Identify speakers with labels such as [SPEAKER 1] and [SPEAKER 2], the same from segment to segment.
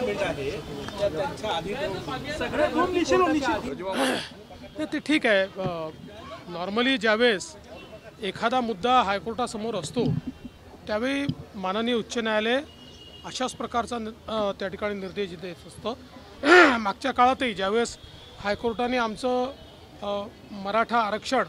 [SPEAKER 1] Statement आहे त्यांच्या आधी सगळे दोन निश्चित
[SPEAKER 2] ते ठीक आहे. नॉर्मली ज्यावेळेस एखादा मुद्दा हायकोर्टासमोर असतो त्यावेळी माननीय उच्च न्यायालय अशाच प्रकारचा त्या ठिकाणी निर्देश देत असतं. मागच्या काळातही ज्यावेळेस हायकोर्टाने आमचं मराठा आरक्षण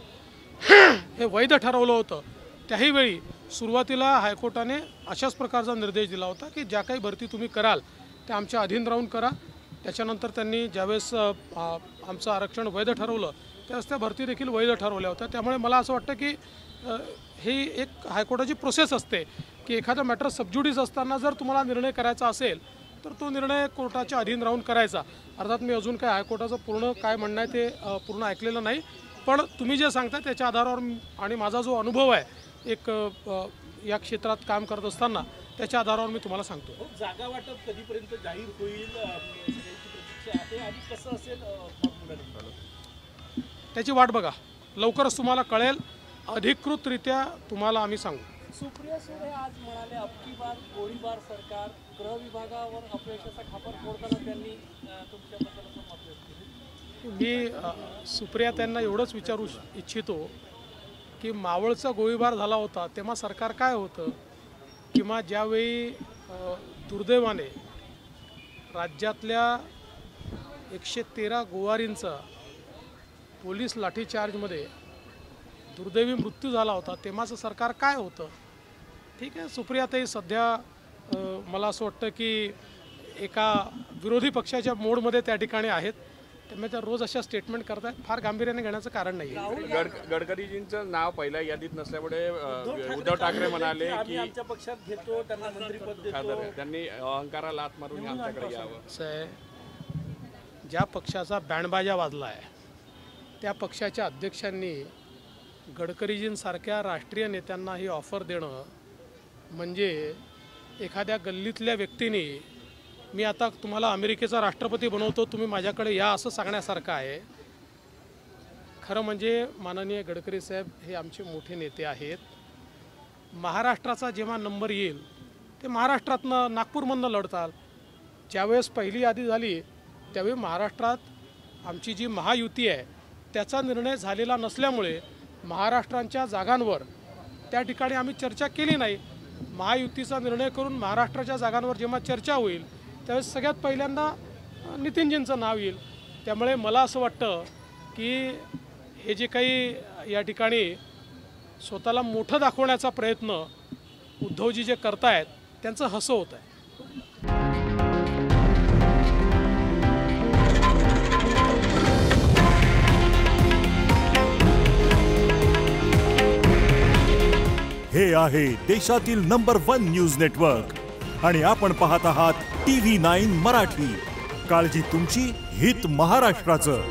[SPEAKER 2] हे वैध ठरवलं होतं त्याही वेळी सुरुवातीला हायकोर्टाने अशाच प्रकारचा निर्देश दिला होता की ज्या काही भरती तुम्ही कराल त्या आमच्या अधीन राहून करा. त्याच्यानंतर त्यांनी ज्यावेळेस आमचं आरक्षण वैध ठरवलं त्यावेळेस त्या भरती देखील वैध ठरवल्या होत्या. त्यामुळे मला असं वाटतं की ही एक हायकोर्टाची प्रोसेस असते की एखादा मॅटर सबज्युडिस असताना जर तुम्हाला निर्णय करायचा असेल तर तो निर्णय कोर्टाच्या अधीन राहून करायचा. अर्थात मी अजून काय हायकोर्टाचं पूर्ण काय म्हणणं आहे ते पूर्ण ऐकलेलं नाही, पण तुम्ही जे सांगता त्याच्या आधारावर आणि माझा जो अनुभव आहे एक या क्षेत्रात काम करत असताना त्याच्या आधारावर मी तुम्हाला सांगतो.
[SPEAKER 1] जागा वाटप कधीपर्यंत जाहीर होईल आणि कसं असेल
[SPEAKER 2] त्याची वाट बघा. लवकरच तुम्हाला कळेल. अधिकृतरित्या तुम्हाला आम्ही सांगू.
[SPEAKER 3] सुप्रिया सुळे आज म्हणाले अबकी बार गोळीबार सरकार गृह विभागावर अपयशाचा खापर फोडताना त्यांनी तुमच्याबद्दल मत व्यक्त केले.
[SPEAKER 2] मी सुप्रिया त्यांना एवढंच विचारू इच्छितो की मावळचा गोळीबार झाला होता तेव्हा सरकार काय होतं किंवा ज्यावेळी दुर्दैवाने राज्यातल्या 113 गोवारींचा पोलीस लाठीचार्जमध्ये दुर्दैवी मृत्यू झाला होता तेव्हाचं सरकार काय होतं. ठीक आहे, सुप्रियाताई सध्या मला असं वाटतं की एका विरोधी पक्षाच्या मोडमध्ये त्या ठिकाणी आहेत, त्यामुळे त्या रोज अशा स्टेटमेंट करतात. फार गांभीर्याने घेण्याचं कारण नाही.
[SPEAKER 4] गडकरीजींचं नाव पहिल्या यादीत नसल्यामुळे उद्धव ठाकरे म्हणाले की
[SPEAKER 1] आमच्या पक्षात घेतो त्यांना मंत्रिपद देतो.
[SPEAKER 4] त्यांनी अहंकाराला लात मारून आमच्याकडे यावं.
[SPEAKER 2] ज्या पक्षाचा बँडबाजा वाजला आहे त्या पक्षाच्या अध्यक्षांनी गडकरीजींसारख्या राष्ट्रीय नेत्यांना ही ऑफर देणं म्हणजे एखाद्या गल्लीतल्या व्यक्तीने मी आता तुम्हाला अमेरिकेचा राष्ट्रपती बनवतो तुम्ही माझ्याकडे या असं सांगण्यासारखं आहे. खरं म्हणजे माननीय गडकरी साहेब हे आमचे मोठे नेते आहेत. महाराष्ट्राचा जेव्हा नंबर येईल ते महाराष्ट्रातनं नागपूरमधनं लढताल. ज्यावेळेस पहिली यादी झाली त्यावेळी महाराष्ट्रात आमची जी महायुती आहे त्याचा निर्णय झालेला नसल्यामुळे महाराष्ट्राच्या जागांवर त्या ठिकाणी आम्ही चर्चा केली नाही. महायुतीचा निर्णय करून महाराष्ट्राच्या जागांवर जेव्हा चर्चा होईल त्यावेळेस सगळ्यात पहिल्यांदा नितीनजींचं नाव येईल. त्यामुळे मला असं वाटतं की हे जे काही या ठिकाणी स्वतःला मोठं दाखवण्याचा प्रयत्न उद्धवजी जे करतायत त्यांचं हसं होत आहे.
[SPEAKER 5] हे आहे देशातील नंबर 1 न्यूज नेटवर्क आणि आपण पाहत आहात TV9 मराठी. काळजी तुमची, हित महाराष्ट्राचं.